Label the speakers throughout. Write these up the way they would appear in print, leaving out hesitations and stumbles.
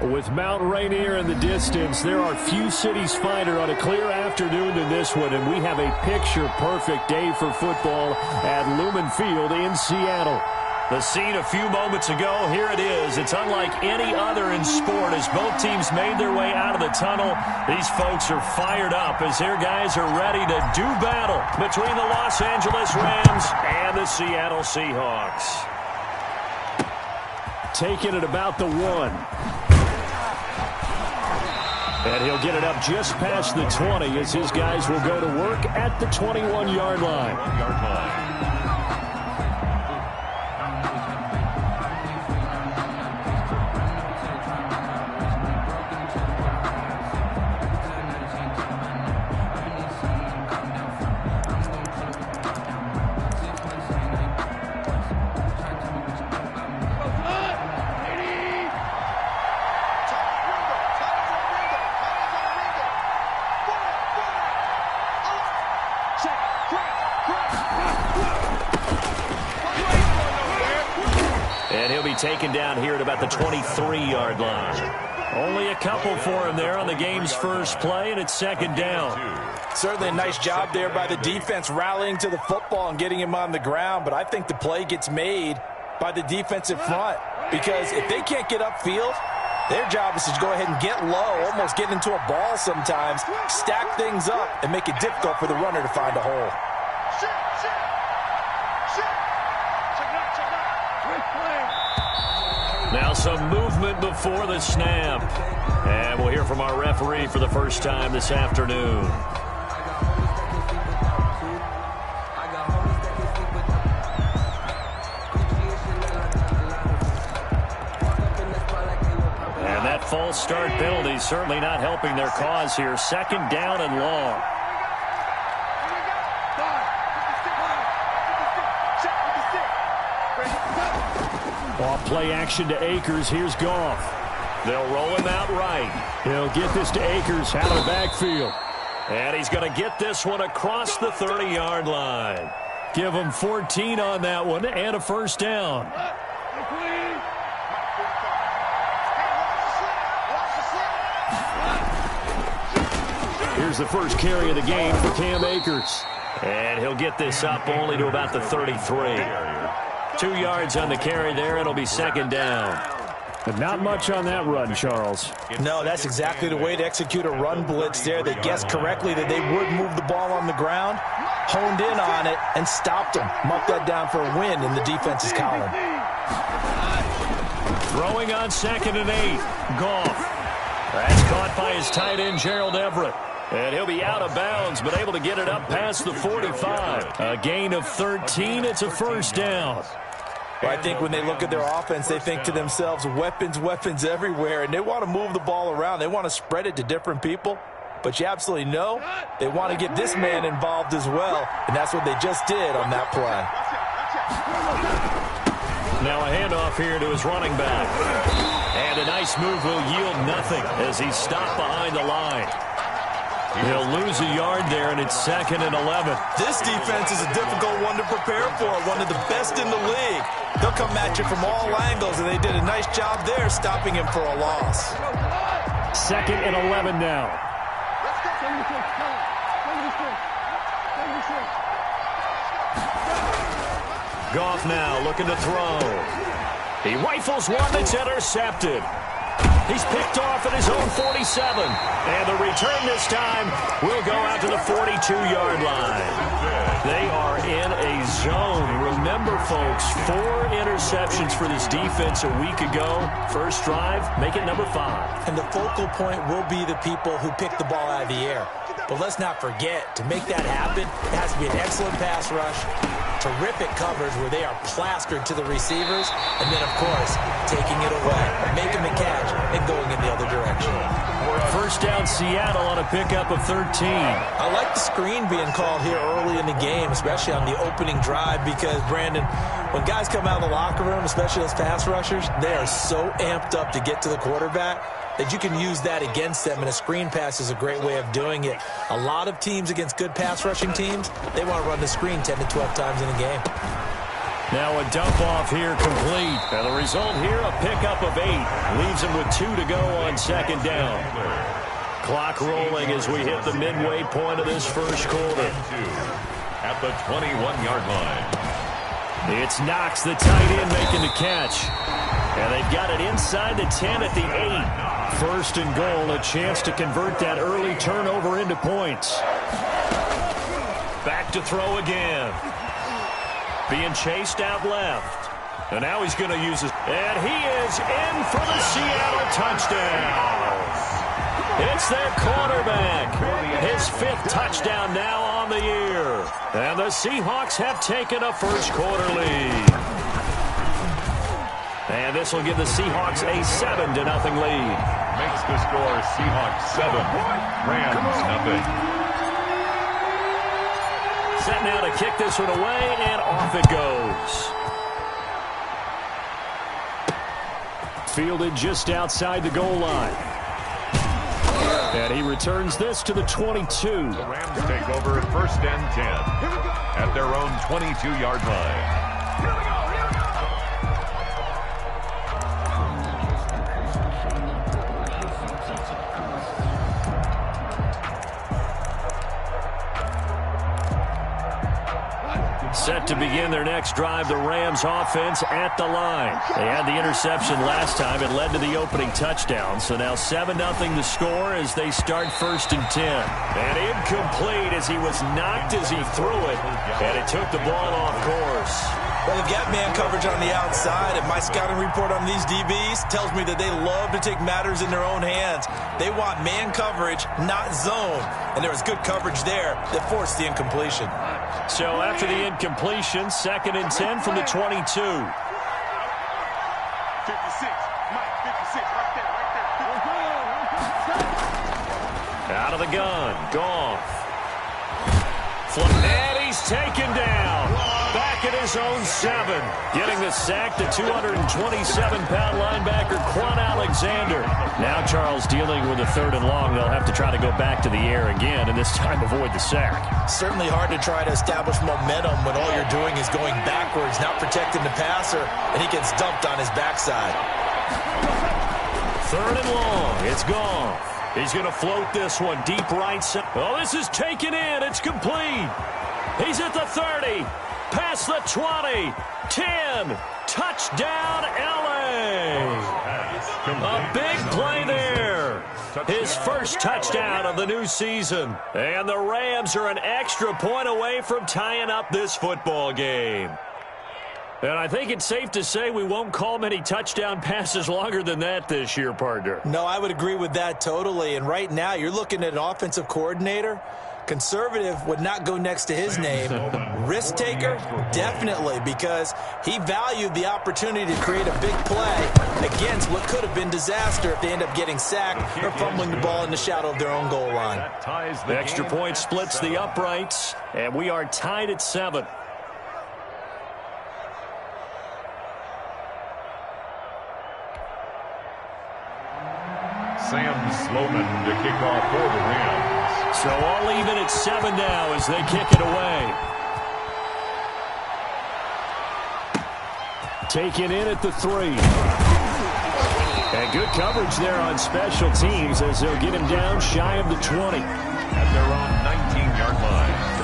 Speaker 1: With Mount Rainier in the distance, there are few cities finer on a clear afternoon than this one, and we have a picture-perfect day for football at Lumen Field in Seattle. The scene a few moments ago, here it is. It's unlike any other in sport as both teams made their way out of the tunnel. These folks are fired up as their guys are ready to do battle between the Los Angeles Rams and the Seattle Seahawks. Taking it about the 1. And he'll get it up just past the 20 as his guys will go to work at the 21-yard line. Taken down here at about the 23-yard line. Only a couple for him there on the game's first play, and it's second down.
Speaker 2: Certainly a nice job there by the defense rallying to the football and getting him on the ground, but I think the play gets made by the defensive front because if they can't get upfield, their job is to go ahead and get low, almost get into a ball sometimes, stack things up, and make it difficult for the runner to find a hole.
Speaker 1: Now some movement before the snap. And we'll hear from our referee for the first time this afternoon. And that false start penalty certainly not helping their cause here. Second down and long. Off play action to Akers. Here's Goff. They'll roll him out right. He'll get this to Akers out of the backfield. And he's going to get this one across the 30-yard line. Give him 14 on that one and a first down. Here's the first carry of the game for Cam Akers. And he'll get this up only to about the 33. 2 yards on the carry there. It'll be second down. But not much on that run, Charles.
Speaker 2: No, that's exactly the way to execute a run blitz there. They guessed correctly that they would move the ball on the ground, honed in on it, and stopped them. Marked that down for a win in the defense's column.
Speaker 1: Throwing on 2nd and 8. Goff. That's caught by his tight end, Gerald Everett. And he'll be out of bounds, but able to get it up past the 45. A gain of 13. It's a first down.
Speaker 2: Well, I think when they look at their offense, they think to themselves, weapons, weapons everywhere, and they want to move the ball around. They want to spread it to different people, but you absolutely know they want to get this man involved as well, and that's what they just did on that play.
Speaker 1: Now a handoff here to his running back. And a nice move will yield nothing as he's stopped behind the line. He'll lose a yard there, and it's 2nd and 11.
Speaker 2: This defense is a difficult one to prepare for, one of the best in the league. They'll come at you from all angles, and they did a nice job there stopping him for a loss.
Speaker 1: 2nd and 11 now. Goff now looking to throw. He rifles one that's intercepted. He's picked off at his own 47. And the return this time will go out to the 42-yard line. They are in a zone. Remember, folks, 4 interceptions for this defense a week ago. First drive, make it number 5.
Speaker 2: And the focal point will be the people who pick the ball out of the air. But let's not forget, to make that happen, it has to be an excellent pass rush, terrific coverage where they are plastered to the receivers, and then, of course, taking it away, making the catch, and going in the other direction.
Speaker 1: First down, Seattle on a pickup of 13.
Speaker 2: I like the screen being called here early in the game, especially on the opening drive, because, Brandon, when guys come out of the locker room, especially those pass rushers, they are so amped up to get to the quarterback that you can use that against them, and a screen pass is a great way of doing it. A lot of teams against good pass rushing teams, they want to run the screen 10 to 12 times in a game.
Speaker 1: Now a dump off here complete. And the result here, a pickup of 8. Leaves him with 2 to go on 2nd down. Clock rolling as we hit the midway point of this first quarter.
Speaker 3: At the 21-yard line.
Speaker 1: It's Knox, the tight end, making the catch. And they've got it inside the 10 at the 8. First and goal, a chance to convert that early turnover into points. Back to throw again. Being chased out left. And now he's going to use it. And he is in for the Seattle touchdown. It's their quarterback. His 5th touchdown now on the year. And the Seahawks have taken a first quarter lead. And this will give the Seahawks a 7-0 lead.
Speaker 3: Makes the score Seahawks 7, Rams nothing.
Speaker 1: Set now to kick this one away, and off it goes. Fielded just outside the goal line. And he returns this to the 22.
Speaker 3: The Rams take over at 1st and 10 at their own 22-yard line.
Speaker 1: Set to begin their next drive, the Rams offense at the line. They had the interception last time. It led to the opening touchdown. So now 7-0 the score as they start 1st and 10. And incomplete as he was knocked as he threw it. And it took the ball off course.
Speaker 2: Well, they've got man coverage on the outside, and my scouting report on these DBs tells me that they love to take matters in their own hands. They want man coverage, not zone. And there was good coverage there that forced the incompletion.
Speaker 1: So after the incompletion, 2nd and 10 from the 22.
Speaker 3: 56, Mike, 56, right there.
Speaker 1: Out of the gun, Goff. And he's taken down. Back at his own 7. Getting the sack to 227-pound linebacker Quan Alexander. Now Charles dealing with a 3rd and long. They'll have to try to go back to the air again, and this time avoid the sack.
Speaker 2: Certainly hard to try to establish momentum when all you're doing is going backwards, not protecting the passer, and he gets dumped on his backside.
Speaker 1: 3rd and long. It's gone. He's going to float this one deep right side. Oh, this is taken in. It's complete. He's at the 30. Past the 20. 10. Touchdown, L.A. A big play there. His first touchdown of the new season. And the Rams are an extra point away from tying up this football game. And I think it's safe to say we won't call many touchdown passes longer than that this year, partner.
Speaker 2: No, I would agree with that totally. And right now, you're looking at an offensive coordinator. Conservative would not go next to his name. Risk taker, definitely, because he valued the opportunity to create a big play against what could have been disaster if they end up getting sacked or fumbling the ball in the shadow of their own goal line.
Speaker 1: The extra point splits the uprights, and we are tied at 7.
Speaker 3: Sam Sloman to kick off for the Rams.
Speaker 1: So all even at 7 now as they kick it away. Taken in at the 3. And good coverage there on special teams as they'll get him down shy of the 20.
Speaker 3: At their own 19-yard line.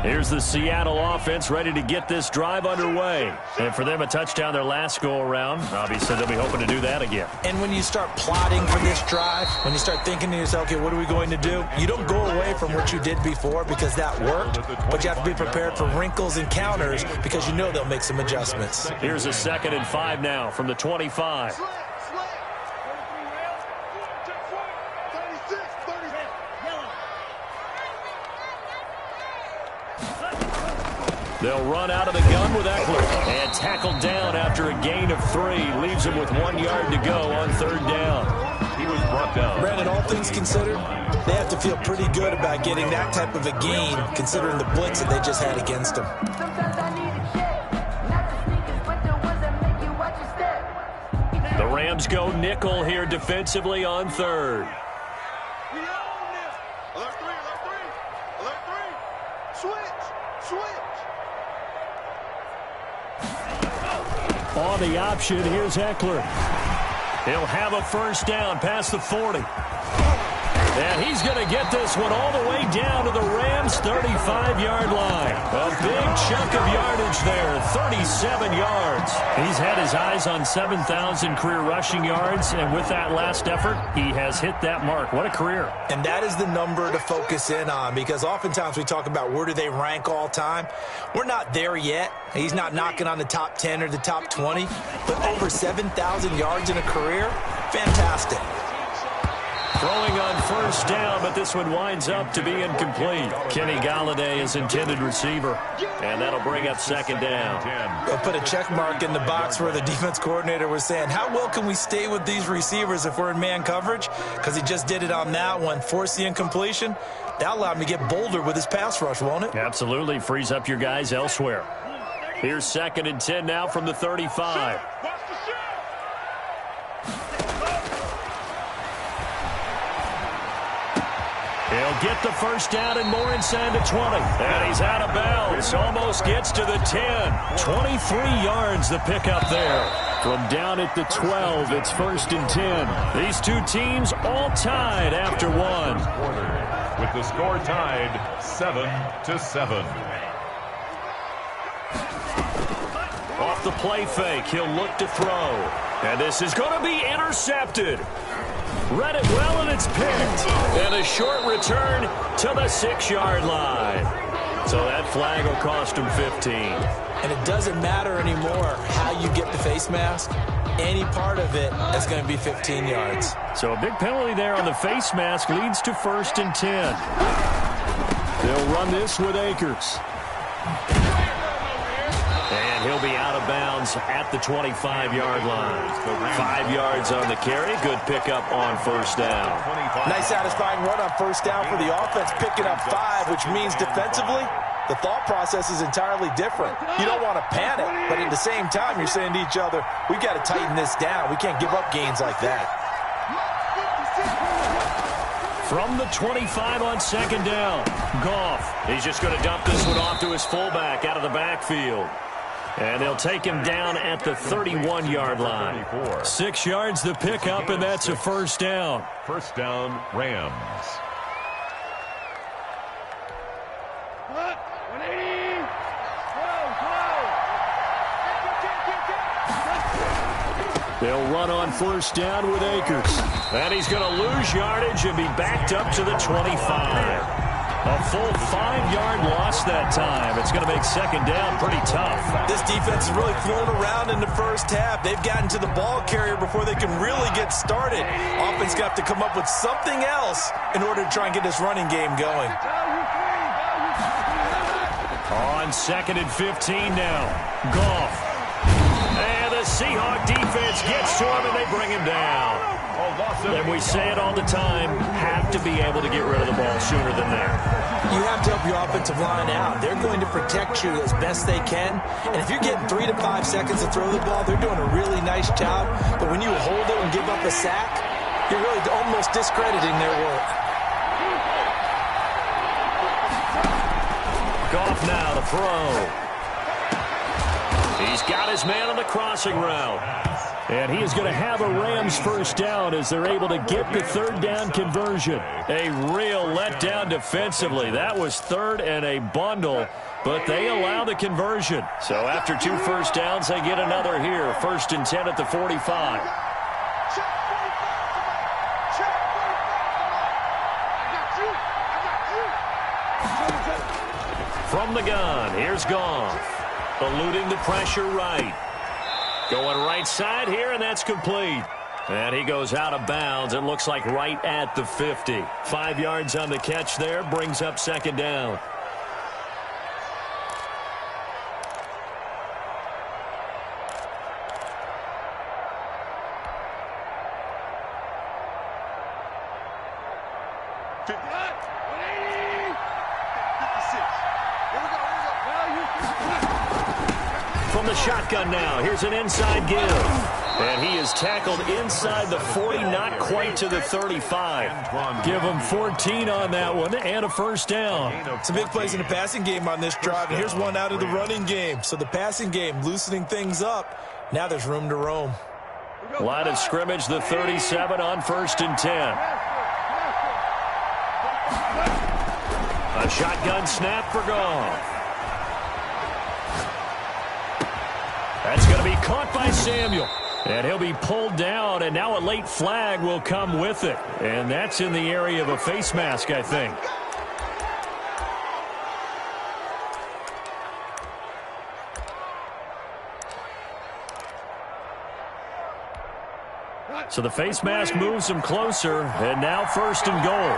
Speaker 1: Here's the Seattle offense ready to get this drive underway. And for them, a touchdown their last go-around. Obviously, they'll be hoping to do that again.
Speaker 2: And when you start plotting for this drive, when you start thinking to yourself, okay, what are we going to do? You don't go away from what you did before because that worked, but you have to be prepared for wrinkles and counters because you know they'll make some adjustments.
Speaker 1: Here's a 2nd and 5 now from the 25. They'll run out of the gun with Eckler. And tackled down after a gain of 3. Leaves him with 1 yard to go on 3rd down.
Speaker 3: He was brought down.
Speaker 2: Brandon, all things considered, they have to feel pretty good about getting that type of a gain considering the blitz that they just had against them.
Speaker 1: The Rams go nickel here defensively on 3rd. On the option, here's Eckler. He'll have a 1st down past the 40. And he's going to get this one all the way down to the Rams' 35-yard line. A big chunk of yardage there, 37 yards. He's had his eyes on 7,000 career rushing yards, and with that last effort, he has hit that mark. What a career.
Speaker 2: And that is the number to focus in on because oftentimes we talk about where do they rank all time. We're not there yet. He's not knocking on the top 10 or the top 20, but over 7,000 yards in a career, fantastic.
Speaker 1: Throwing on 1st down, but this one winds up to be incomplete. Kenny Galladay is intended receiver, and that'll bring up 2nd down.
Speaker 2: They'll put a check mark in the box where the defense coordinator was saying, how well can we stay with these receivers if we're in man coverage? Because he just did it on that one, forced the incompletion. That'll allow him to get bolder with his pass rush, won't it?
Speaker 1: Absolutely. Frees up your guys elsewhere. Here's 2nd and 10 now from the 35. He'll get the 1st down and more inside the 20. And he's out of bounds. Almost gets to the 10. 23 yards the pickup there. From down at the 12, it's 1st and 10. These two teams all tied after 1.
Speaker 3: With the score tied 7-7.
Speaker 1: Off the play fake, he'll look to throw. And this is going to be intercepted. Read it well, and it's picked. And a short return to the 6-yard line. So that flag will cost him 15.
Speaker 2: And it doesn't matter anymore how you get the face mask. Any part of it is going to be 15 yards.
Speaker 1: So a big penalty there on the face mask leads to 1st and 10. They'll run this with Akers. And he'll be out of bounds at the 25-yard line. 5 yards on the carry. Good pickup on 1st down.
Speaker 2: Nice satisfying run on 1st down for the offense, picking up 5, which means defensively, the thought process is entirely different. You don't want to panic, but at the same time, you're saying to each other, we've got to tighten this down. We can't give up gains like that.
Speaker 1: From the 25 on 2nd down, Goff. He's just going to dump this one off to his fullback out of the backfield. And they'll take him down at the 31-yard line. 6 yards the pickup, and that's a 1st down.
Speaker 3: 1st down, Rams.
Speaker 1: They'll run on 1st down with Akers. And he's going to lose yardage and be backed up to the 25. A full 5-yard loss that time. It's going to make 2nd down pretty tough.
Speaker 2: This defense has really flown around in the 1st half. They've gotten to the ball carrier before they can really get started. Offense got to come up with something else in order to try and get this running game going.
Speaker 1: On 2nd and 15 now. Goff. And the Seahawk defense gets to him, and they bring him down. And we say it all the time, have to be able to get rid of the ball sooner than that.
Speaker 2: You have to help your offensive line out. They're going to protect you as best they can. And if you're getting 3 to 5 seconds to throw the ball, they're doing a really nice job. But when you hold it and give up a sack, you're really almost discrediting their work.
Speaker 1: Goff now to throw. He's got his man on the crossing route. And he is going to have a Rams first down as they're able to get the third down conversion. A real letdown defensively. That was 3rd and a bundle, but they allow the conversion. So after 2 first downs, they get another here. 1st and 10 at the 45. From the gun, here's Goff. Eluding the pressure right. Going right side here, and that's complete. And he goes out of bounds. It looks like right at the 50. 5 yards on the catch there, brings up 2nd down. From the shotgun now, here's an inside give. And he is tackled inside the 40, not quite to the 35. Give him 14 on that one and a first down.
Speaker 2: Some big plays in the passing game on this drive, and here's one out of the running game. So the passing game loosening things up. Now there's room to roam.
Speaker 1: Line of scrimmage, the 37 on 1st and 10. A shotgun snap for Goff. That's going to be caught by Samuel. And he'll be pulled down, and now a late flag will come with it. And that's in the area of a face mask, I think. So the face mask moves him closer, and now 1st and goal.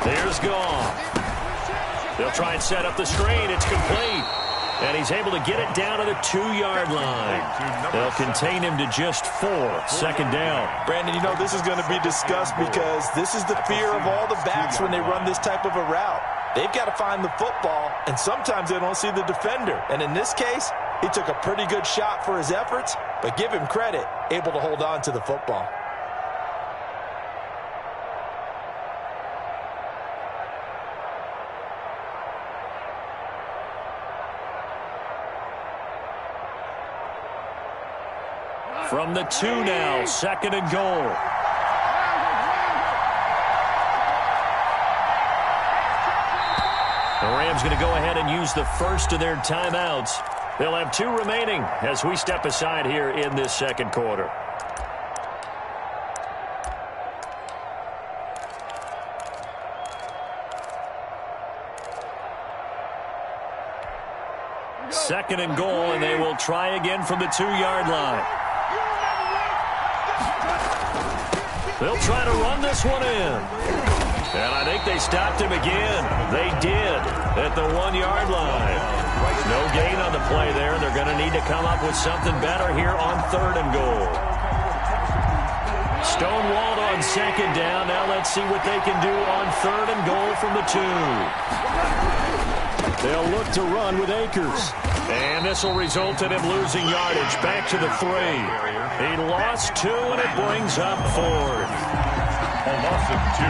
Speaker 1: There's Goff. They'll try and set up the screen. It's complete. And he's able to get it down to the 2-yard line. They'll contain him to just 4. 2nd down.
Speaker 2: Brandon, you know this is going to be discussed because this is the fear of all the backs when they run this type of a route. They've got to find the football, and sometimes they don't see the defender. And in this case, he took a pretty good shot for his efforts, but give him credit, able to hold on to the football.
Speaker 1: From the 2 now, 2nd and goal. The Rams going to go ahead and use the first of their timeouts. They'll have 2 remaining as we step aside here in this 2nd quarter. Second and goal, and they will try again from the 2-yard line. They'll try to run this one in. And I think they stopped him again. They did at the 1-yard line. No gain on the play there. They're going to need to come up with something better here on 3rd and goal. Stonewalled on 2nd down. Now let's see what they can do on 3rd and goal from the 2. They'll look to run with Akers. And this will result in him losing yardage back to the 3. He lost 2, and it brings up 4th.
Speaker 3: A loss of 2.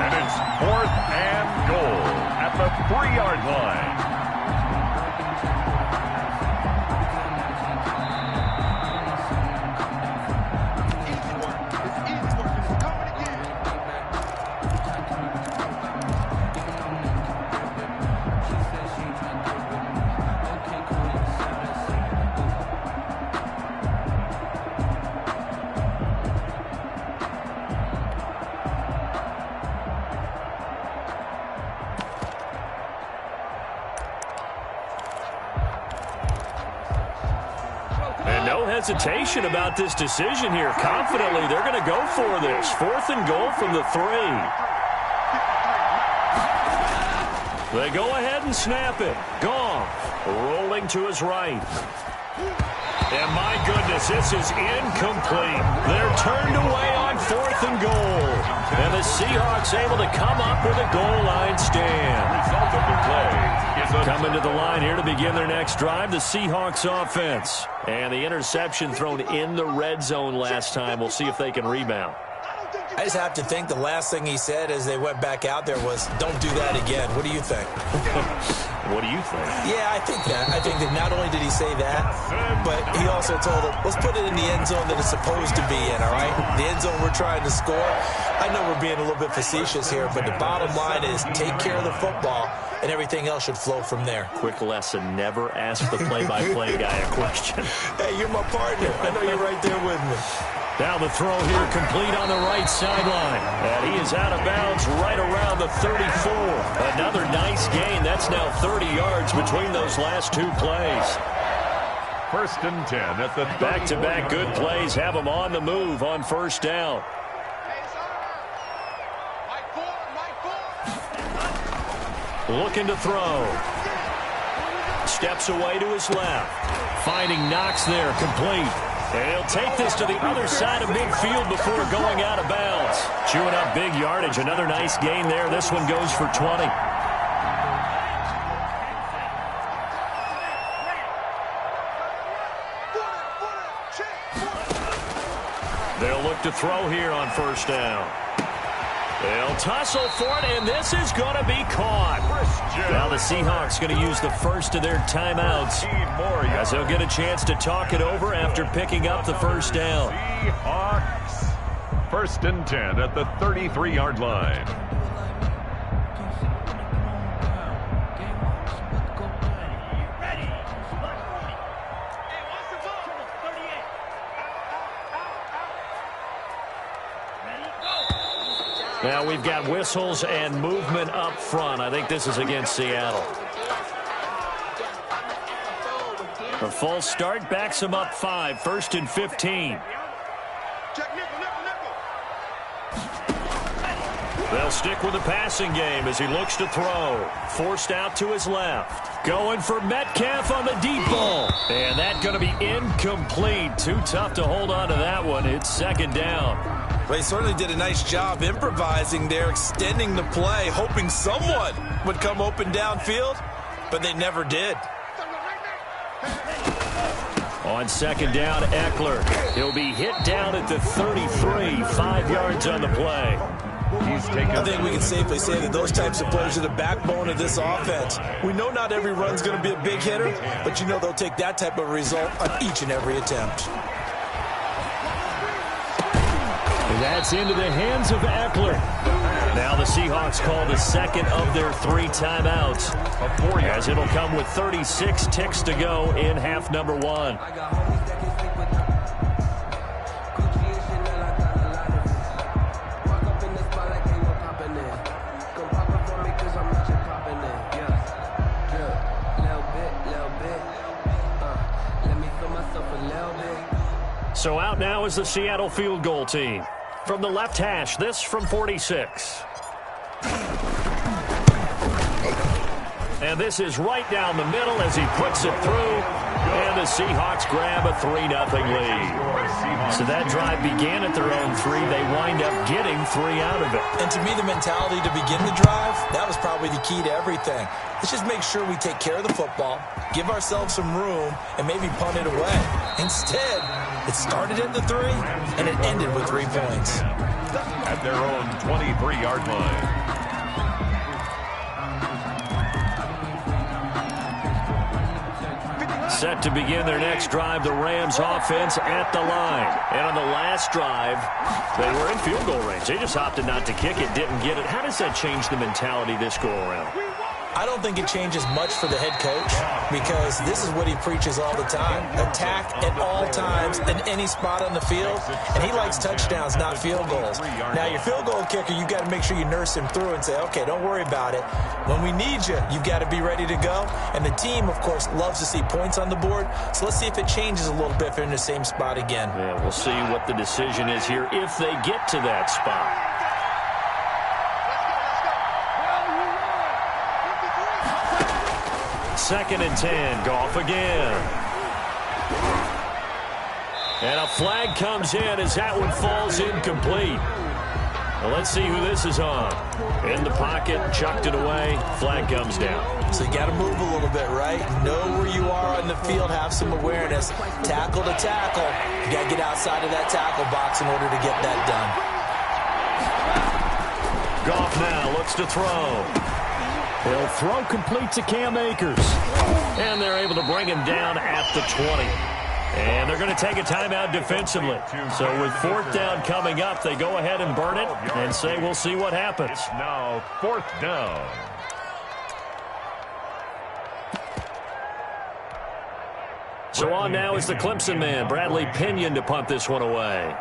Speaker 3: And it's 4th and goal at the 3-yard line.
Speaker 1: Hesitation about this decision here. Confidently, they're going to go for this. 4th and goal from the 3. They go ahead and snap it. Goff rolling to his right. And my goodness, this is incomplete. They're turned away on 4th and goal. And the Seahawks able to come up with a goal line stand.
Speaker 3: Result of the play is
Speaker 1: Coming to the line here to begin their next drive, the Seahawks offense. And the interception thrown in the red zone last time. We'll see if they can rebound.
Speaker 2: I just have to think the last thing he said as they went back out there was, don't do that again. What do you think?
Speaker 1: What do you think?
Speaker 2: Yeah, I think that not only did he say that, but he also told them, let's put it in the end zone that it's supposed to be in, all right? The end zone we're trying to score. I know we're being a little bit facetious here, but the bottom line is take care of the football, and everything else should flow from there.
Speaker 1: Quick lesson, never ask the play-by-play guy a question.
Speaker 2: Hey, you're my partner. I know you're right there with me.
Speaker 1: Now the throw here complete on the right sideline. And he is out of bounds right around the 34. Another nice gain. That's now 30 yards between those last two plays.
Speaker 3: 1st and 10 at the
Speaker 1: back-to-back good plays have them on the move on 1st down. Looking to throw. Steps away to his left. Finding Knox there, complete. And he'll take this to the other side of midfield before going out of bounds. Chewing up big yardage. Another nice gain there. This one goes for 20. They'll look to throw here on 1st down. They'll tussle for it, and this is going to be caught. Now the Seahawks going to use the first of their timeouts as they'll get a chance to talk it over after picking up the 1st down.
Speaker 3: Seahawks, 1st and 10 at the 33-yard line.
Speaker 1: Now we've got whistles and movement up front. I think this is against Seattle. A false start backs them up 5. 1st and 15. They'll stick with the passing game as he looks to throw. Forced out to his left. Going for Metcalf on the deep ball. And that's going to be incomplete. Too tough to hold on to that one. It's 2nd down.
Speaker 2: Well, he certainly did a nice job improvising there, extending the play, hoping someone would come open downfield, but they never did.
Speaker 1: On 2nd down, Eckler. He'll be hit down at the 33, 5 yards on the play.
Speaker 2: I think we can safely say that those types of players are the backbone of this offense. We know not every run's going to be a big hitter, but you know they'll take that type of result on each and every attempt.
Speaker 1: That's into the hands of Eckler. Now the Seahawks call the 2nd of their 3 timeouts, as it'll come with 36 ticks to go in half number 1. So out now is the Seattle field goal team. From the left hash, this from 46. And this is right down the middle as he puts it through. And the Seahawks grab a 3-0 lead. So that drive began at their own 3. They wind up getting 3 out of it.
Speaker 2: And to me, the mentality to begin the drive, that was probably the key to everything. Let's just make sure we take care of the football, give ourselves some room, and maybe punt it away. Instead, it started at the 3, and it ended with 3 points.
Speaker 3: At their own 23-yard line.
Speaker 1: Set to begin their next drive, the Rams offense at the line. And on the last drive, they were in field goal range. They just opted not to kick it, didn't get it. How does that change the mentality this go around?
Speaker 2: I don't think it changes much for the head coach because this is what he preaches all the time. Attack at all times in any spot on the field. And he likes touchdowns, not field goals. Now, your field goal kicker, you've got to make sure you nurse him through and say, okay, don't worry about it. When we need you, you've got to be ready to go. And the team, of course, loves to see points on the board. So let's see if it changes a little bit if they're in the same spot again.
Speaker 1: Yeah, we'll see what the decision is here if they get to that spot. 2nd and 10. Goff again. And a flag comes in as that one falls incomplete. Well, let's see who this is on. In the pocket, chucked it away, flag comes down.
Speaker 2: So you got to move a little bit, right? Know where you are on the field, have some awareness. Tackle to tackle. You got to get outside of that tackle box in order to get that done.
Speaker 1: Goff now looks to throw. He'll throw complete to Cam Akers. And they're able to bring him down at the 20. And they're going to take a timeout defensively. So with 4th down coming up, they go ahead and burn it and say we'll see what happens.
Speaker 3: It's now 4th down.
Speaker 1: So on now is the Clemson man, Bradley Pinion, to punt this one away.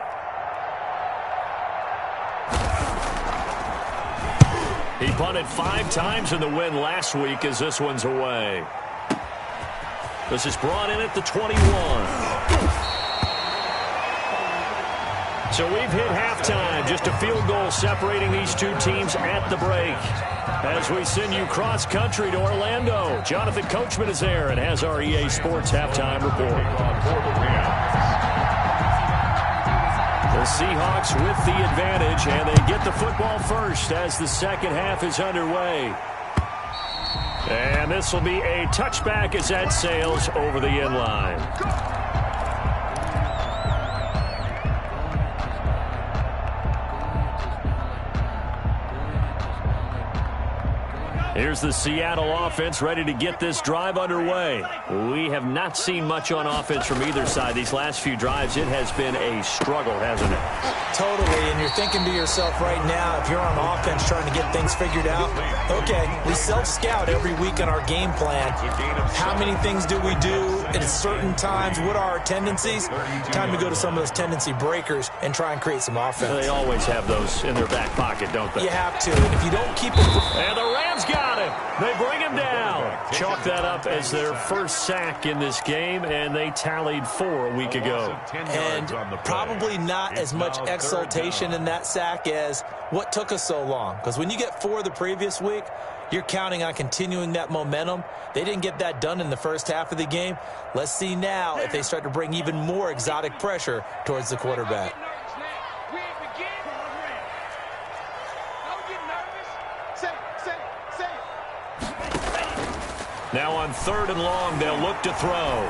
Speaker 1: He punted 5 times in the win last week as this one's away. This is brought in at the 21. So we've hit halftime. Just a field goal separating these two teams at the break. As we send you cross-country to Orlando, Jonathan Coachman is there and has our EA Sports halftime report. The Seahawks with the advantage, and they get the football first as the second half is underway. And this will be a touchback as that sails over the end line. Here's the Seattle offense ready to get this drive underway. We have not seen much on offense from either side. These last few drives, it has been a struggle, hasn't it?
Speaker 2: Totally, and you're thinking to yourself right now, if you're on offense trying to get things figured out, okay, we self-scout every week on our game plan. How many things do we do at certain times? What are our tendencies? Time to go to some of those tendency breakers and try and create some offense.
Speaker 1: They always have those in their back pocket, don't they?
Speaker 2: You have to, and if you don't keep it...
Speaker 1: And the Rams got him. They bring him down. Chalk that up as their first sack in this game, and they tallied 4 a week ago.
Speaker 2: And probably not as much exultation in that sack as what took us so long. Because when you get 4 the previous week, you're counting on continuing that momentum. They didn't get that done in the first half of the game. Let's see now if they start to bring even more exotic pressure towards the quarterback.
Speaker 1: Now on 3rd and long, they'll look to throw.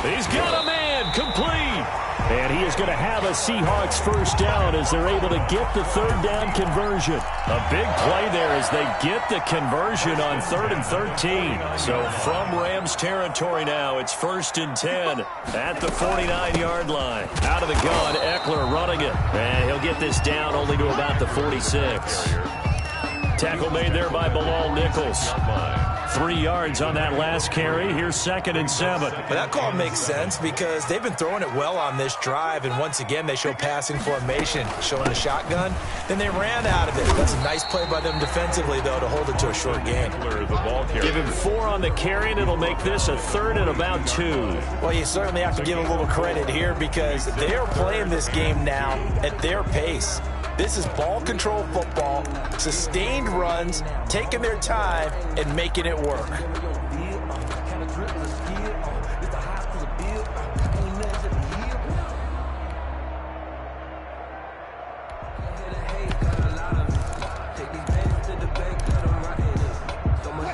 Speaker 1: He's got a man, complete. And he is going to have a Seahawks first down as they're able to get the 3rd down conversion. A big play there as they get the conversion on 3rd and 13. So from Rams territory now, it's 1st and 10 at the 49-yard line. Out of the gun, Eckler running it. And he'll get this down only to about the 46. Tackle made there by Bilal Nichols. 3 yards on that last carry. Here's 2nd and 7.
Speaker 2: But that call makes sense because they've been throwing it well on this drive, and once again they show passing formation, showing the shotgun. Then they ran out of it. That's a nice play by them defensively, though, to hold it to a short gain.
Speaker 1: Give him 4 on the carry, and it'll make this a 3rd and about 2.
Speaker 2: Well, you certainly have to give a little credit here because they are playing this game now at their pace. This is ball control football, sustained runs, taking their time, and making it work.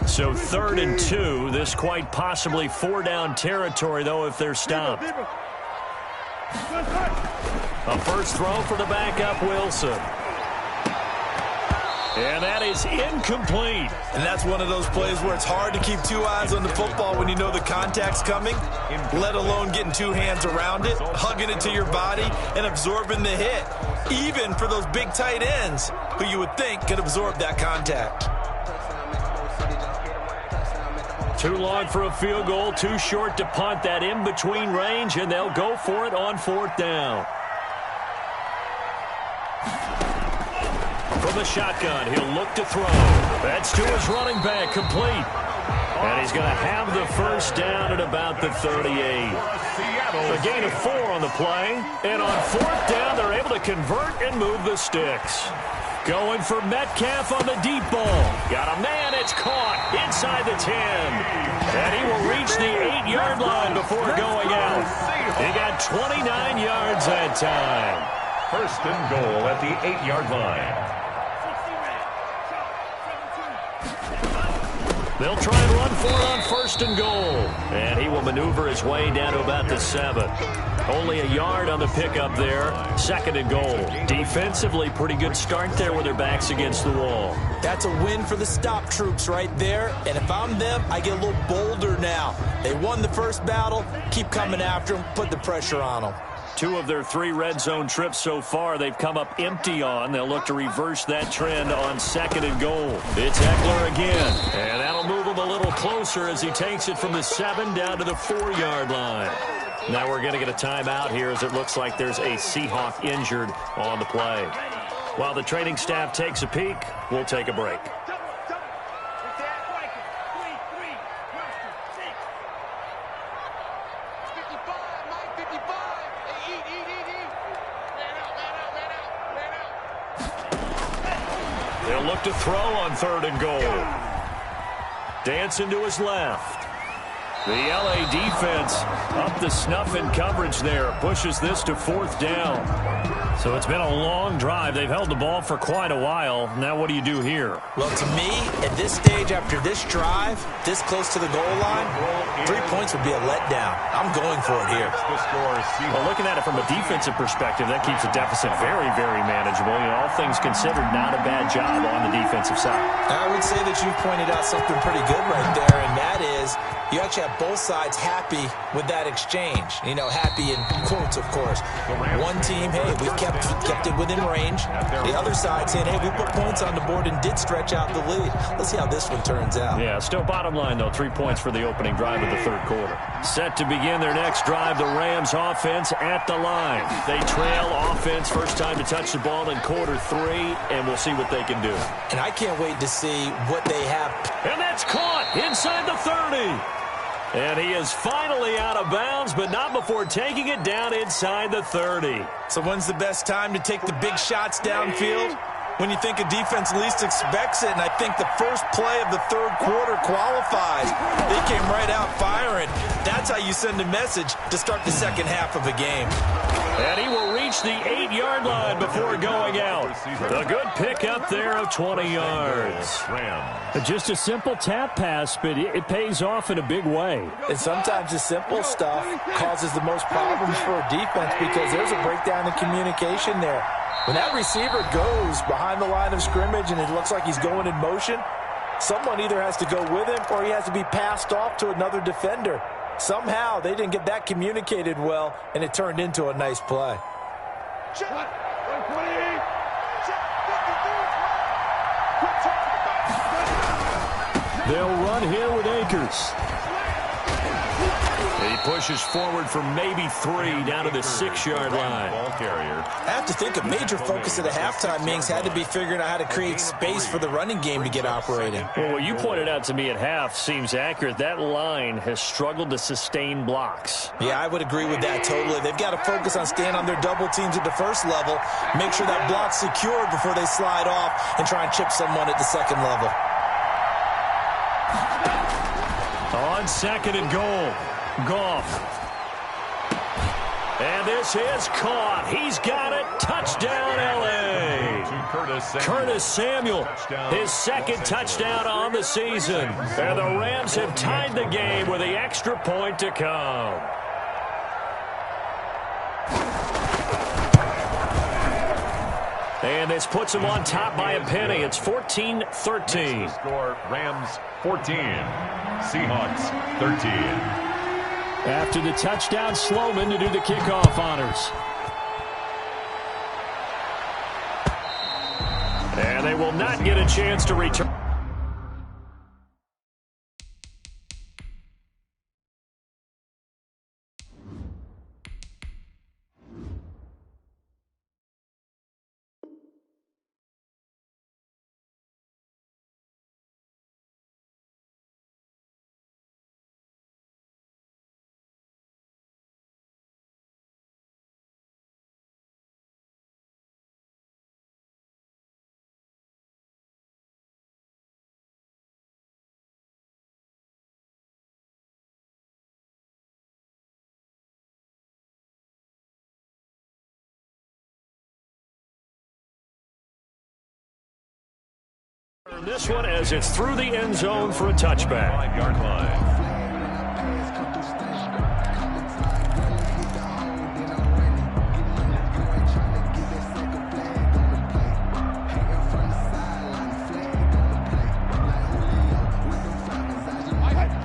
Speaker 1: So 3rd and 2. This quite possibly 4-down territory, though, if they're stopped. A first throw for the backup, Wilson. And that is incomplete.
Speaker 2: And that's one of those plays where it's hard to keep 2 eyes on the football when you know the contact's coming, let alone getting 2 hands around it, hugging it to your body, and absorbing the hit, even for those big tight ends who you would think could absorb that contact.
Speaker 1: Too long for a field goal, too short to punt. That in-between range, and they'll go for it on 4th down. From the shotgun, he'll look to throw. That's to his running back, complete. And he's going to have the first down at about the 38. A gain of 4 on the play. And on 4th down, they're able to convert and move the sticks. Going for Metcalf on the deep ball. Got a man, it's caught inside the 10. And he will reach the 8-yard line before going out. He got 29 yards that time.
Speaker 3: First and goal at the 8-yard line.
Speaker 1: They'll try and run for it on first and goal. And he will maneuver his way down to about the 7. Only a yard on the pickup there. Second and goal. Defensively, pretty good start there with their backs against the wall.
Speaker 2: That's a win for the stop troops right there. And if I'm them, I get a little bolder now. They won the first battle. Keep coming after them. Put the pressure on them.
Speaker 1: 2 of their 3 red zone trips so far they've come up empty on. They'll look to reverse that trend on second and goal. It's Eckler again. And that'll move him a little closer as he takes it from the 7 down to the 4-yard line. Now we're going to get a timeout here as it looks like there's a Seahawk injured on the play. While the training staff takes a peek, we'll take a break. They'll look to throw on third and goal. Dancing to his left. The LA defense up the snuff in coverage there. Pushes this to 4th down. So it's been a long drive. They've held the ball for quite a while. Now what do you do here?
Speaker 2: Well, to me, at this stage after this drive, this close to the goal line, 3 points would be a letdown. I'm going for it here.
Speaker 1: Well, looking at it from a defensive perspective, that keeps the deficit very, very manageable. You know, all things considered, not a bad job on the defensive side.
Speaker 2: I would say that you've pointed out something pretty good right there, and that is you actually have both sides happy with that exchange. You know, happy in quotes, of course. One team, hey, we kept it within range. The other side saying, hey, we put points on the board and did stretch out the lead. Let's see how this one turns out.
Speaker 1: Yeah, still bottom line, though, 3 points for the opening drive of the third quarter. Set to begin their next drive, the Rams offense at the line. They trail offense, first time to touch the ball in quarter 3, and we'll see what they can do.
Speaker 2: And I can't wait to see what they have.
Speaker 1: And that's caught inside the 30. And he is finally out of bounds, but not before taking it down inside the 30.
Speaker 2: So when's the best time to take the big shots downfield? When you think a defense least expects it, and I think the first play of the third quarter qualifies. They came right out firing. That's how you send a message to start the second half of a game.
Speaker 1: And he will reach the 8-yard line before going out. A good pickup there of 20 yards. Just a simple tap pass, but it pays off in a big way.
Speaker 2: And sometimes the simple stuff causes the most problems for a defense because there's a breakdown in communication there. When that receiver goes behind the line of scrimmage and it looks like he's going in motion, someone either has to go with him or he has to be passed off to another defender. Somehow they didn't get that communicated well, and it turned into a nice play.
Speaker 1: They'll run here with Akers. He pushes forward for maybe 3 down to the 6-yard line.
Speaker 2: I have to think a major focus at the halftime meetings had to be figuring out how to create space for the running game to get operating.
Speaker 1: Well, what you pointed out to me at half seems accurate. That line has struggled to sustain blocks.
Speaker 2: Yeah, I would agree with that totally. They've got to focus on staying on their double teams at the first level, make sure that block's secured before they slide off and try and chip someone at the second level.
Speaker 1: On second and goal. Goff. And this is caught. He's got it. Touchdown, L.A. Curtis Samuel, his second touchdown on the season. And the Rams have tied the game with the extra point to come. And this puts them on top by a penny. It's 14-13.
Speaker 3: Score, Rams 14, Seahawks 13.
Speaker 1: After the touchdown, Sloman to do the kickoff honors. And they will not get a chance to return. This one as it's through the end zone for a touchback.
Speaker 3: 5-yard line.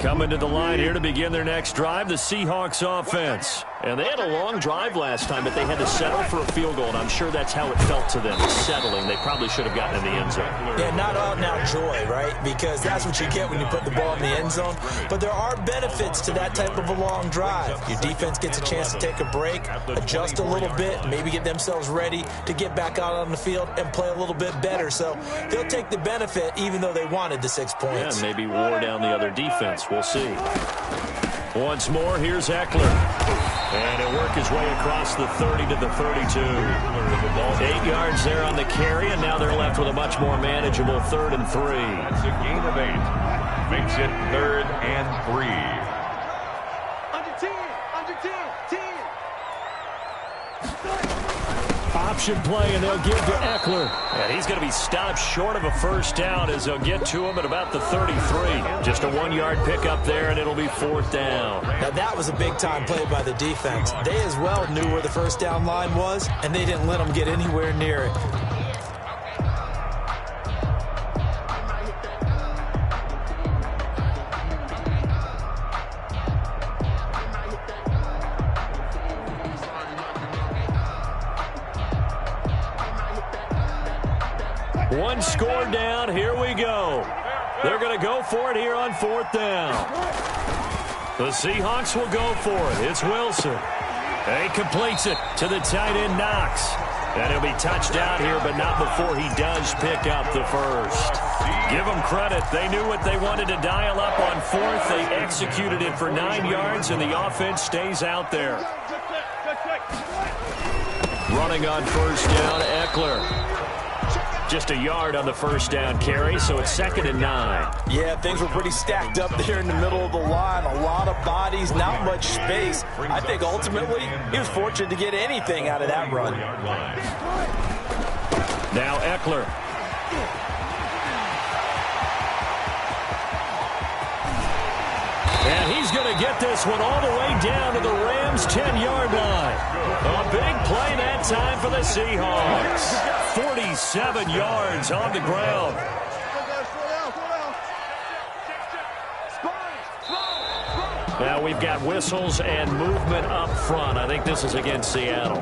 Speaker 1: Coming to the line here to begin their next drive, the Seahawks offense. And they had a long drive last time, but they had to settle for a field goal, and I'm sure that's how it felt to them, settling. They probably should have gotten in the end zone.
Speaker 2: Yeah, not out-and-out joy, right? Because that's what you get when you put the ball in the end zone. But there are benefits to that type of a long drive. Your defense gets a chance to take a break, adjust a little bit, maybe get themselves ready to get back out on the field and play a little bit better. So they'll take the benefit even though they wanted the 6 points.
Speaker 1: Yeah, maybe wore down the other defense. We'll see. Once more, here's Eckler. And he'll work his way across the 30 to the 32. 8 yards there on the carry, and now they're left with a much more manageable 3rd and 3.
Speaker 3: That's a gain of 8. Makes it 3rd and 3.
Speaker 4: Under 10, under 10, 10.
Speaker 1: Option play, and they'll give to Eckler. And he's going to be stopped short of a first down as they'll get to him at about the 33. Just a 1-yard pickup there, and it'll be 4th down.
Speaker 2: Now, that was a big-time play by the defense. They as well knew where the first down line was, and they didn't let them get anywhere near it.
Speaker 1: One score down. Here we go. They're going to go for it here on 4th down. The Seahawks will go for it. It's Wilson. And he completes it to the tight end, Knox. And he'll be touched out here, but not before he does pick up the first. Give them credit. They knew what they wanted to dial up on 4th. They executed it for 9 yards, and the offense stays out there. Running on 1st down, Eckler. Just a yard on the first down carry, so it's 2nd and 9.
Speaker 2: Yeah, things were pretty stacked up there in the middle of the line. A lot of bodies, not much space. I think ultimately he was fortunate to get anything out of that run.
Speaker 1: Now Eckler. And he's going to get this one all the way down to the Rams' 10-yard line. A big play that time for the Seahawks. 47 yards on the ground. Now we've got whistles and movement up front. I think this is against Seattle.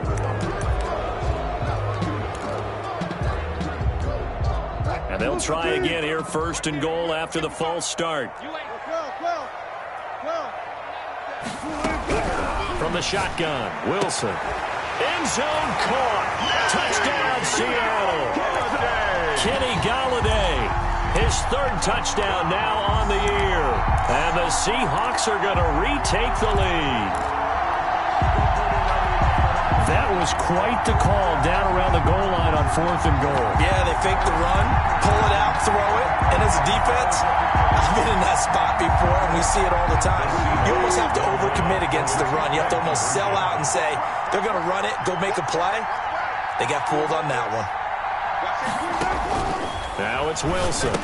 Speaker 1: And they'll try again here, 1st and goal after the false start. From the shotgun, Wilson. End zone caught. Touchdown, Seattle. Kenny Golladay, his 3rd touchdown now on the year. And the Seahawks are going to retake the lead. That was quite the call down around the goal line on 4th and goal.
Speaker 2: Yeah, they fake the run, pull it out, throw it, and as a defense, I've been in that spot before, and we see it all the time. You almost have to overcommit against the run. You have to almost sell out and say, they're going to run it, go make a play. They got fooled on that one.
Speaker 1: Now it's Wilson.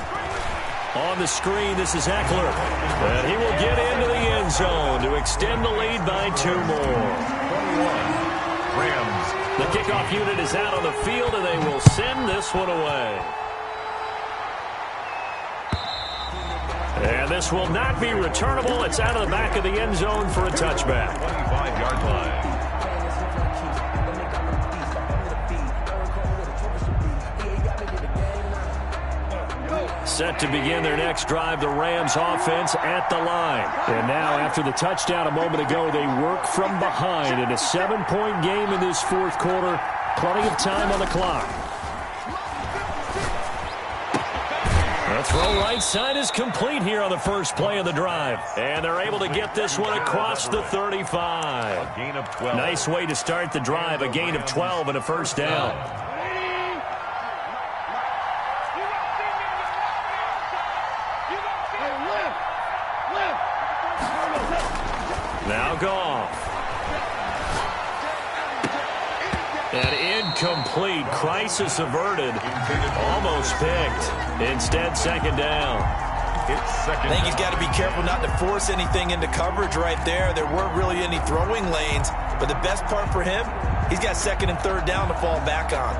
Speaker 1: On the screen, this is Eckler. And he will get into the end zone to extend the lead by 2 more.
Speaker 3: 21. Rams.
Speaker 1: The kickoff unit is out on the field, and they will send this one away. And this will not be returnable. It's out of the back of the end zone for a touchback.
Speaker 3: 25-yard line.
Speaker 1: Set to begin their next drive, the Rams offense at the line. And now, after the touchdown a moment ago, they work from behind in a 7-point game in this 4th quarter. Plenty of time on the clock. The throw right side is complete here on the first play of the drive. And they're able to get this one across the 35.
Speaker 3: A gain of 12.
Speaker 1: Nice way to start the drive, a gain of 12 and a first down. Now Goff. And incomplete. Crisis averted. Almost picked. Instead, second down.
Speaker 2: I think he's got to be careful not to force anything into coverage right there. There weren't really any throwing lanes, but the best part for him, he's got second and third down to fall back on.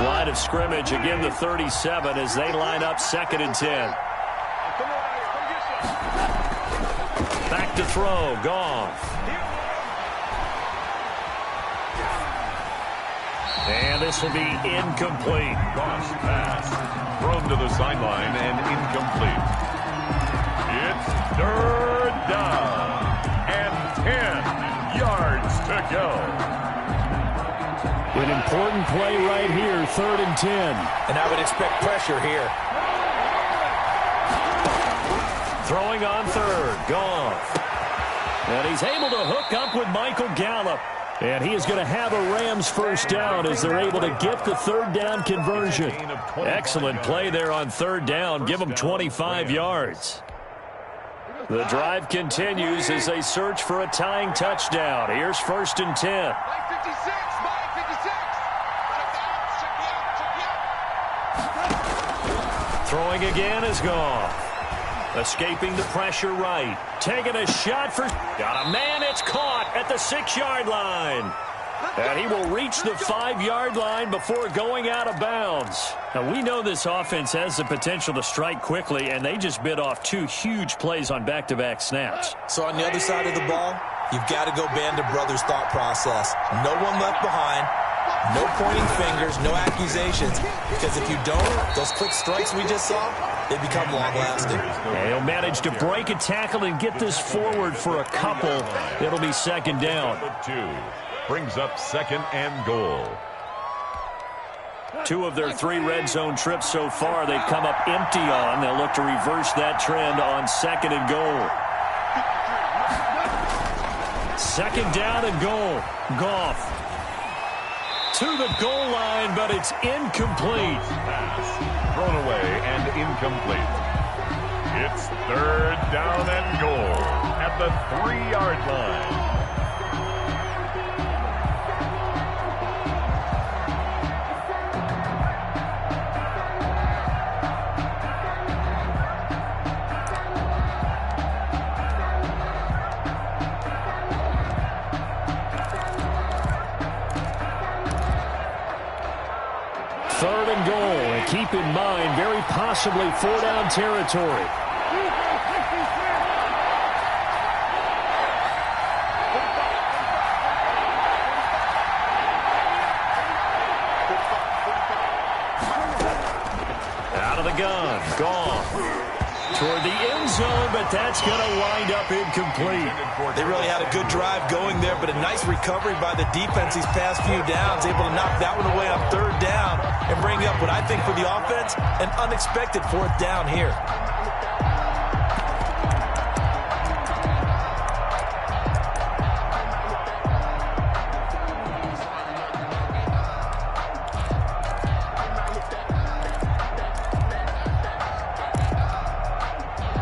Speaker 1: Line of scrimmage, again the 37 as they line up second and 10. Back to throw, Goff. And this will be incomplete.
Speaker 3: Cross pass. Thrown to the sideline and incomplete. It's third down and 10 yards to go.
Speaker 1: An important play right here, third and 10.
Speaker 2: And I would expect pressure here.
Speaker 1: Throwing on third, Goff. And he's able to hook up with Michael Gallup. And he is going to have a Rams first down as they're able to get the third down conversion. Excellent play there on third down. Give them 25 yards. The drive continues as they search for a tying touchdown. Here's first and 10. Throwing again is Goff. Escaping the pressure right. Taking a shot for... Got a man. It's caught at the 6-yard line. And he will reach the 5-yard line before going out of bounds. Now, we know this offense has the potential to strike quickly, and they just bit off 2 huge plays on back-to-back snaps.
Speaker 2: So on the other side of the ball, you've got to go Band of Brothers thought process. No one left behind. No pointing fingers, no accusations. Because if you don't, those quick strikes we just saw, they become long-lasting.
Speaker 1: He'll manage to break a tackle and get this forward for a couple. It'll be second down.
Speaker 3: 2 brings up second and goal.
Speaker 1: 2 of their 3 red zone trips so far, they've come up empty on. They'll look to reverse that trend on second and goal. Second down and goal. Goff to the goal line, but it's incomplete.
Speaker 3: Pass thrown away and incomplete. It's third down and goal at the 3-yard line.
Speaker 1: Third and goal, and keep in mind, very possibly 4-down territory. Out of the gun, Goff. Toward the end zone, but that's going to wind up incomplete.
Speaker 2: They really had a good drive going there, but a nice recovery by the defense these past few downs, able to knock that one away on third down and bring up what I think for the offense, an unexpected 4th down here.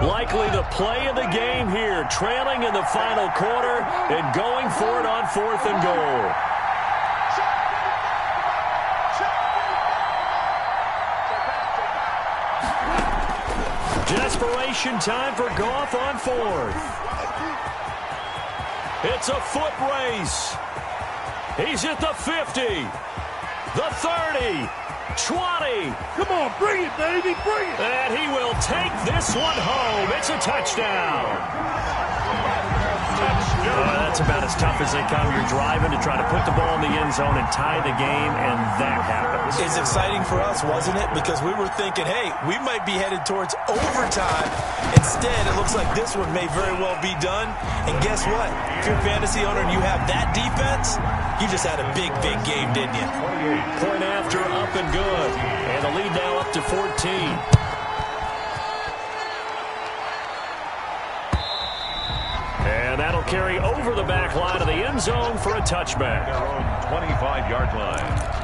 Speaker 1: Likely the play of the game here, trailing in the final quarter and going for it on 4th and goal. Desperation time for Goff on 4th. It's a foot race. He's at the 50, the 30, 20.
Speaker 4: Come on, bring it, baby, bring it.
Speaker 1: And he will take this one home. It's a touchdown. That's about as tough as they come. You're driving to try to put the ball in the end zone and tie the game, and that happens.
Speaker 2: It's exciting for us, wasn't it? Because we were thinking, hey, we might be headed towards overtime. Instead, it looks like this one may very well be done. And guess what? If you're a fantasy owner and you have that defense, you just had a big, big game, didn't you?
Speaker 1: Point after, up and good. And the lead now up to 14. And that'll carry over the back line of the end zone for a touchback.
Speaker 3: Their own 25-yard line.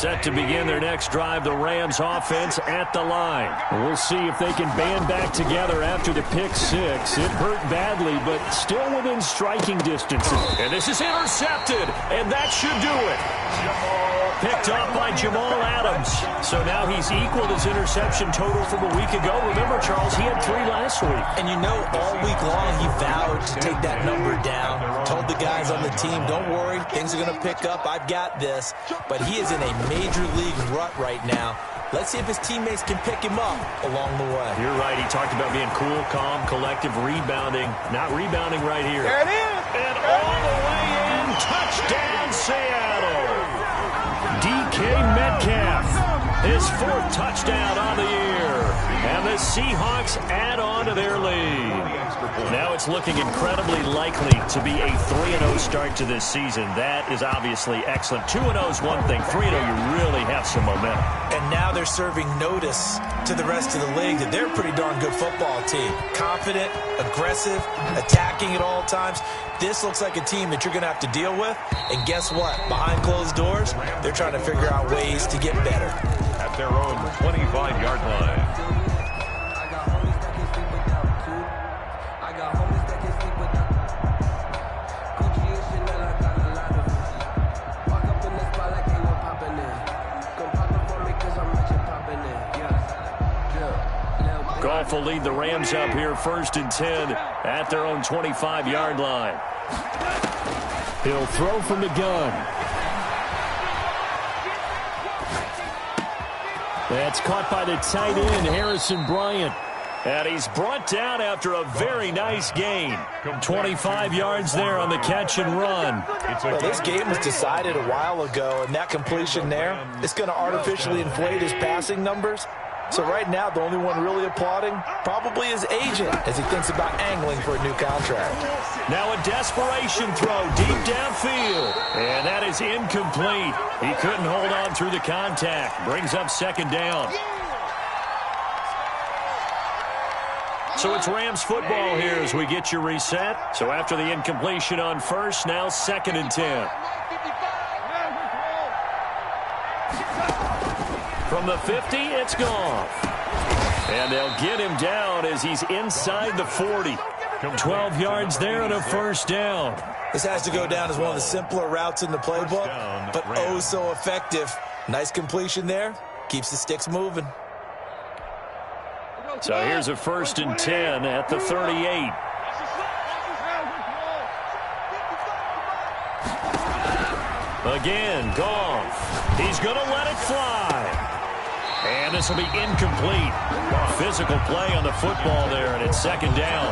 Speaker 1: Set to begin their next drive, the Rams offense at the line. We'll see if they can band back together after the pick six. It hurt badly, but still within striking distance. And this is intercepted, and that should do it. Picked up by Jamal Adams. So now he's equaled his interception total from a week ago. Remember, Charles, he had 3 last week.
Speaker 2: And you know, all week long he vowed to take that number down. Told the guys on the team, don't worry, things are going to pick up. I've got this. But he is in a major league rut right now. Let's see if his teammates can pick him up along the way.
Speaker 1: You're right. He talked about being cool, calm, collective, rebounding. Not rebounding right here.
Speaker 4: There it is.
Speaker 1: And all the way in. Touchdown, Seattle. DK Metcalf, his 4th touchdown on the year. And the Seahawks add on to their lead. Now it's looking incredibly likely to be a 3-0 start to this season. That is obviously excellent. 2-0 is one thing. 3-0, you really have some momentum.
Speaker 2: And now they're serving notice to the rest of the league that they're a pretty darn good football team. Confident, aggressive, attacking at all times. This looks like a team that you're going to have to deal with. And guess what? Behind closed doors, they're trying to figure out ways to get better.
Speaker 3: At their own 25-yard line.
Speaker 1: Goff will lead the Rams up here 1st and 10 at their own 25-yard line. He'll throw from the gun. That's caught by the tight end, Harrison Bryant. And he's brought down after a very nice gain. 25 yards there on the catch and run.
Speaker 2: Well, this game was decided a while ago, and that completion there is going to artificially inflate his passing numbers. So right now, the only one really applauding probably his agent as he thinks about angling for a new contract.
Speaker 1: Now a desperation throw deep downfield. And that is incomplete. He couldn't hold on through the contact. Brings up 2nd down. So it's Rams football here as we get you reset. So after the incompletion on 1st, now 2nd and 10. From the 50, it's Goff. And they'll get him down as he's inside the 40. 12 yards there and a 1st down.
Speaker 2: This has to go down as one of the simpler routes in the playbook, but oh so effective. Nice completion there. Keeps the sticks moving.
Speaker 1: So here's a 1st and 10 at the 38. Again, Goff. He's going to let it fly. And this will be incomplete. Physical play on the football there, and it's 2nd down.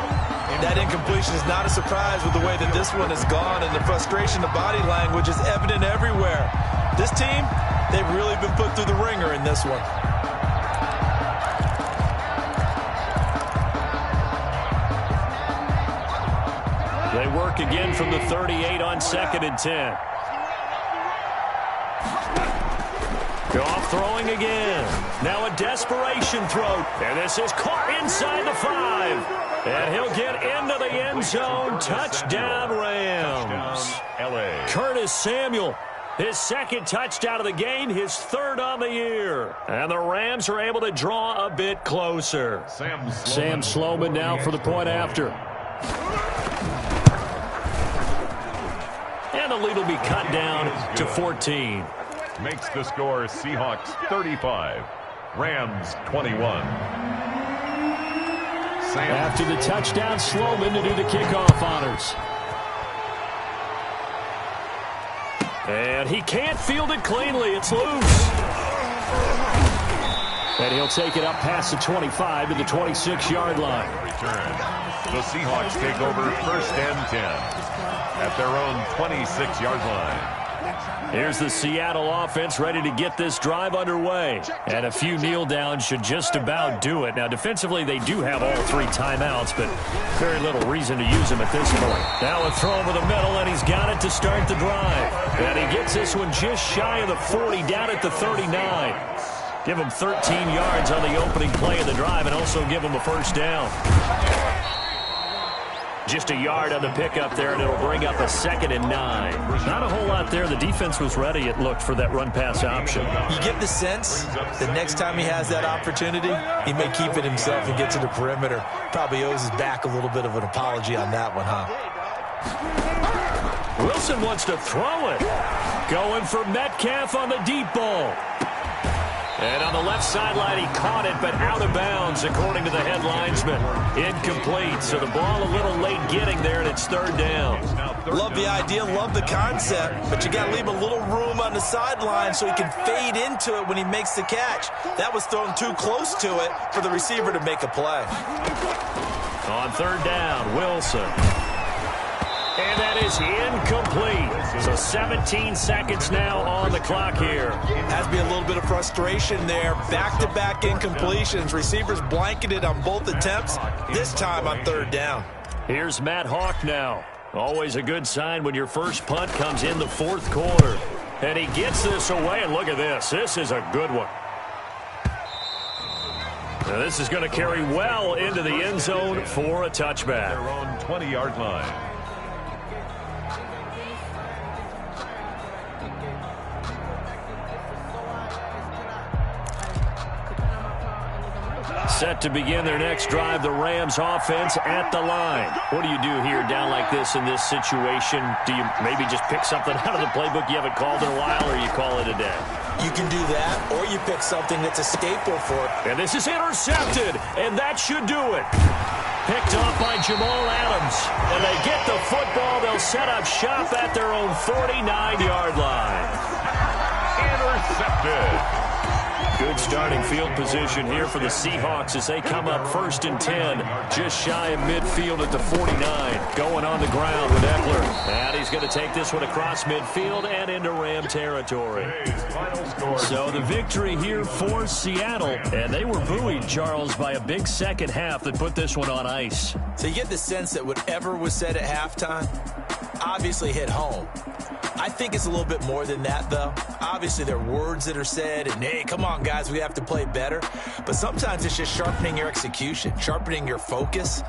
Speaker 2: That incompletion is not a surprise with the way that this one has gone, and the frustration of body language is evident everywhere. This team, they've really been put through the ringer in this one.
Speaker 1: They work again from the 38 on 2nd and 10. Goff throwing again. Now a desperation throw. And this is caught inside the 5. And he'll get into the end zone. Touchdown, Rams.
Speaker 3: LA.
Speaker 1: Curtis Samuel, his 2nd touchdown of the game, his 3rd on the year. And the Rams are able to draw a bit closer. Sam Sloman now for the point after. And the lead will be cut down to 14.
Speaker 3: Makes the score Seahawks 35, Rams 21.
Speaker 1: After the touchdown, Sloman to do the kickoff honors. And he can't field it cleanly. It's loose. And he'll take it up past the 25 to the 26-yard line.
Speaker 3: Return. The Seahawks take over 1st and 10 at their own 26-yard line.
Speaker 1: Here's the Seattle offense ready to get this drive underway. And a few kneel downs should just about do it. Now, defensively, they do have all 3 timeouts, but very little reason to use them at this point. Now a throw over the middle, and he's got it to start the drive. And he gets this one just shy of the 40, down at the 39. Give him 13 yards on the opening play of the drive and also give him a 1st down. Just a yard on the pickup there, and it'll bring up a 2nd and 9. Not a whole lot there. The defense was ready, it looked, for that run-pass option.
Speaker 2: You get the sense that next time he has that opportunity, he may keep it himself and get to the perimeter. Probably owes his back a little bit of an apology on that one, huh?
Speaker 1: Wilson wants to throw it. Going for Metcalf on the deep ball. And on the left sideline, he caught it, but out of bounds, according to the head linesman. Incomplete, so the ball a little late getting there, and it's 3rd down.
Speaker 2: Love the idea, love the concept, but you got to leave a little room on the sideline so he can fade into it when he makes the catch. That was thrown too close to it for the receiver to make a play.
Speaker 1: On 3rd down, Wilson. And that is incomplete. So 17 seconds now on the clock here.
Speaker 2: Has to be a little bit of frustration there. Back-to-back incompletions. Receivers blanketed on both attempts, this time on 3rd down.
Speaker 1: Here's Matt Hawk now. Always a good sign when your first punt comes in the 4th quarter. And he gets this away, and look at this. This is a good one. Now this is going to carry well into the end zone for a touchback.
Speaker 3: Their own 20-yard line.
Speaker 1: Set to begin their next drive, the Rams offense at the line. What do you do here down like this in this situation? Do you maybe just pick something out of the playbook you haven't called in a while, or you call it a day?
Speaker 2: You can do that, or you pick something that's a staple for it.
Speaker 1: And this is intercepted, and that should do it. Picked off by Jamal Adams. And they get the football. They'll set up shop at their own 49-yard line.
Speaker 3: Intercepted.
Speaker 1: Good starting field position here for the Seahawks as they come up 1st and 10, just shy of midfield at the 49. Going on the ground with Eckler. And he's going to take this one across midfield and into Ram territory. So the victory here for Seattle. And they were buoyed, Charles, by a big second half that put this one on ice.
Speaker 2: So you get the sense that whatever was said at halftime obviously hit home. I think it's a little bit more than that, though. Obviously, there are words that are said, and, hey, come on, guys, we have to play better. But sometimes it's just sharpening your execution, sharpening your focus,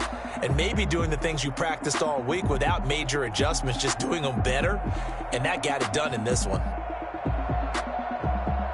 Speaker 2: and maybe doing the things you practiced all week without major adjustments, just doing them better. And that got it done in this one.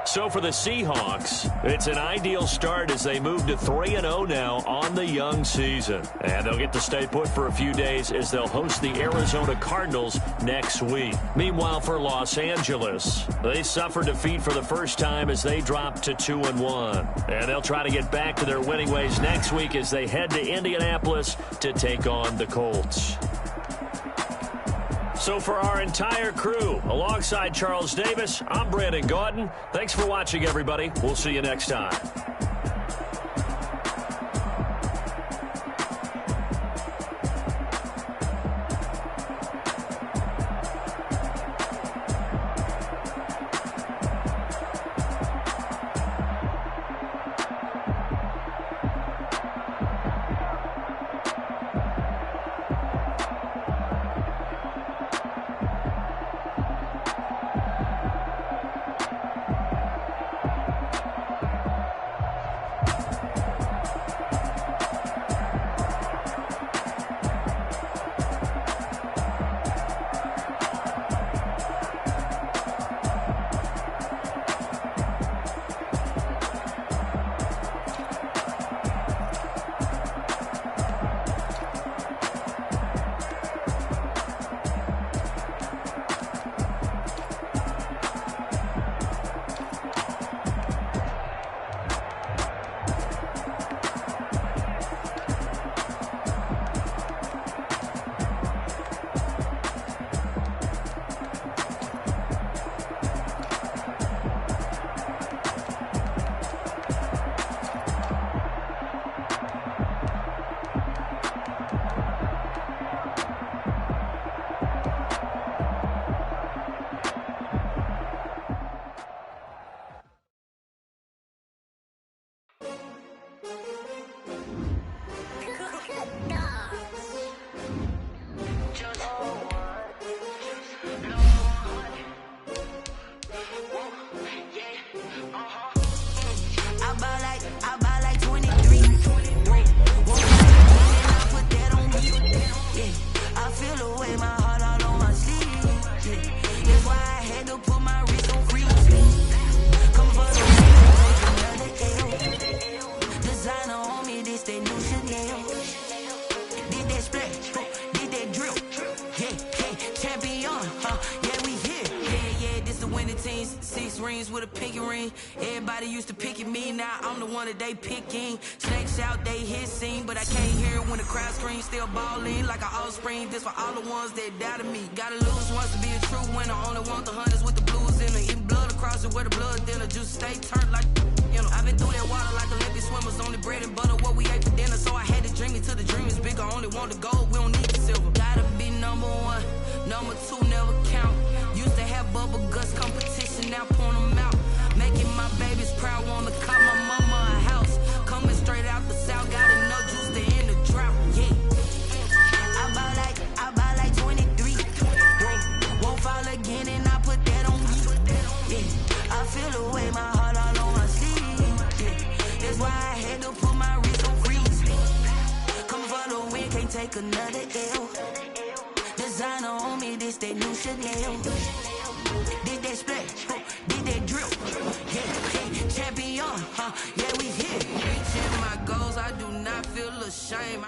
Speaker 1: So for the Seahawks, it's an ideal start as they move to 3-0 now on the young season. And they'll get to stay put for a few days as they'll host the Arizona Cardinals next week. Meanwhile, for Los Angeles, they suffered defeat for the first time as they dropped to 2-1. And they'll try to get back to their winning ways next week as they head to Indianapolis to take on the Colts. So for our entire crew, alongside Charles Davis, I'm Brandon Gaudin. Thanks for watching, everybody. We'll see you next time.
Speaker 5: pinky ring. Everybody used to pick at me, now I'm the one that they picking. Snakes out, they hissing, but I can't hear it when the crowd screams. Still balling like an offspring. This for all the ones that doubted me. Gotta lose once to be a true winner. Only want the hunters with the blues in it. Even blood across it where the blood thinner. Juice stay turned like, you know. I've been through that water like Olympic swimmers. Only bread and butter what we ate for dinner. So I had to dream it till the dream is bigger. Only want the gold, we don't need the silver. Gotta be number one, number two never count. Used to have bubble guts competition, now point them out. Making my babies proud, wanna call my mama a house. Coming straight out the south, got enough juice to end the drought, yeah. I buy like 23. Won't fall again and I put that on me, yeah. I feel the way, my heart all on my sleeve, yeah. That's why I had to put my wrist on freeze. Coming for the win, can't take another L. Designer on me, this that new Chanel. Did that splash, did that drip, yeah, champion, yeah, we here. Reaching my goals, I do not feel ashamed.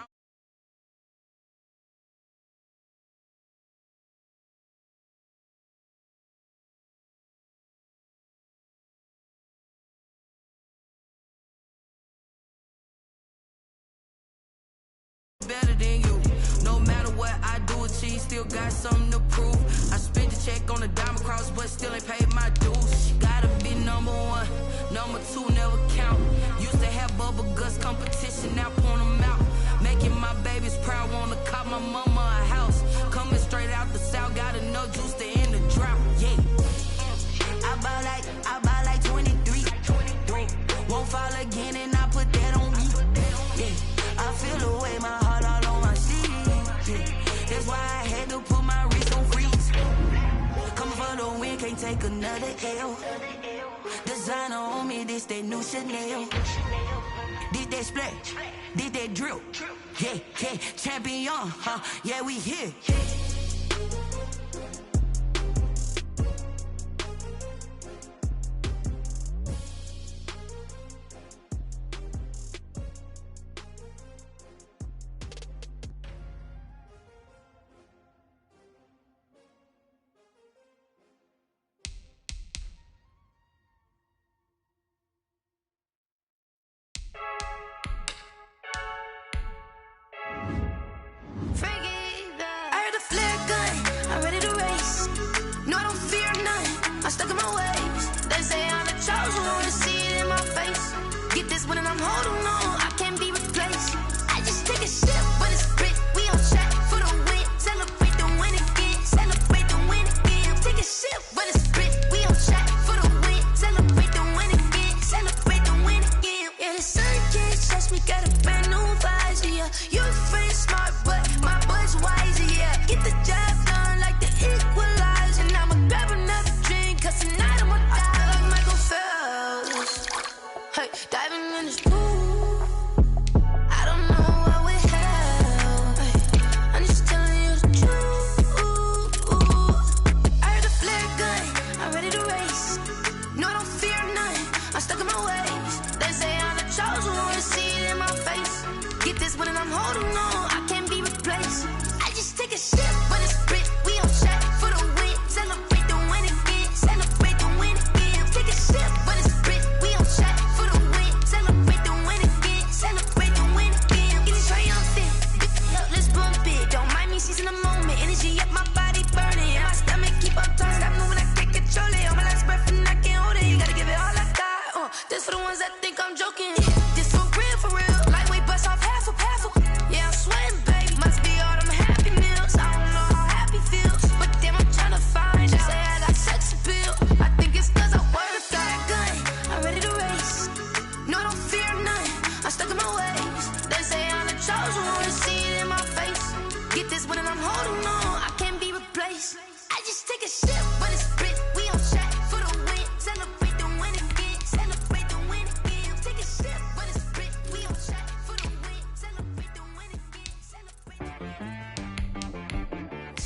Speaker 5: Better than you. No matter what I do achieve, still got something to prove. I spent the check on the diamond cross, but still ain't paid my dues. Gotta be number one, number two never count. Used to have bubble guts competition, now point them out. Making my babies proud, wanna call my mama a house. Coming straight out the south, got enough juice to end the drought, yeah. I buy like 23. Won't fall again and I put that on me, yeah. I feel the way, my heart all on my sleeve, yeah. That's why I had to put my wrist on freeze. Coming for the win, can't take another L. Designer on me, this that new Chanel. Did that splash, did that drip, yeah, champion, yeah, we here.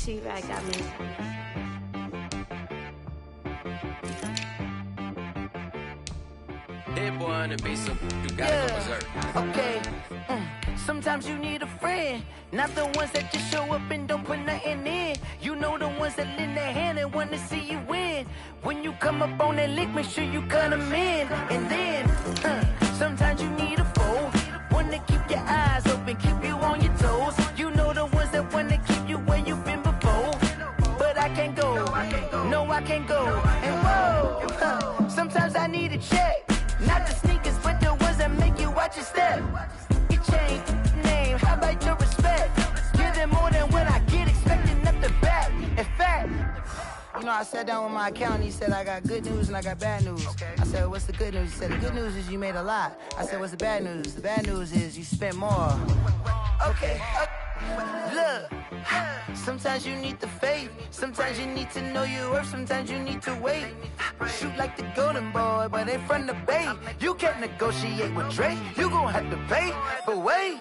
Speaker 6: She-Rag got me.
Speaker 7: That boy on the beat, so you gotta go berserk.
Speaker 5: Okay. Sometimes you need a friend, not the ones that just show up and don't put nothing in. You know the ones that lend their hand and want to see you win. When you come up on that lick, make sure you cut them in. And then, sometimes you need a foe, one to keep your eyes open, keep you on your toes. You know the ones that want to keep you where you've been before. But I can't go, no I can't go. And whoa, sometimes I need a check, not the sneakers, but the ones that make you watch your step. You change name, how about your respect? Give them more than what I get, expecting nothing back. In fact, you know, I sat down with my accountant, he said I got good news and I got bad news. I said, what's the good news? He said, the good news is you made a lot. I said, what's the bad news? The bad news is you spent more. Okay, look, sometimes you need the faith, sometimes you need to know your worth, sometimes you need to wait. Shoot like the golden boy, but in front of the bay. You can't negotiate with Drake, you gon' have to pay, but wait.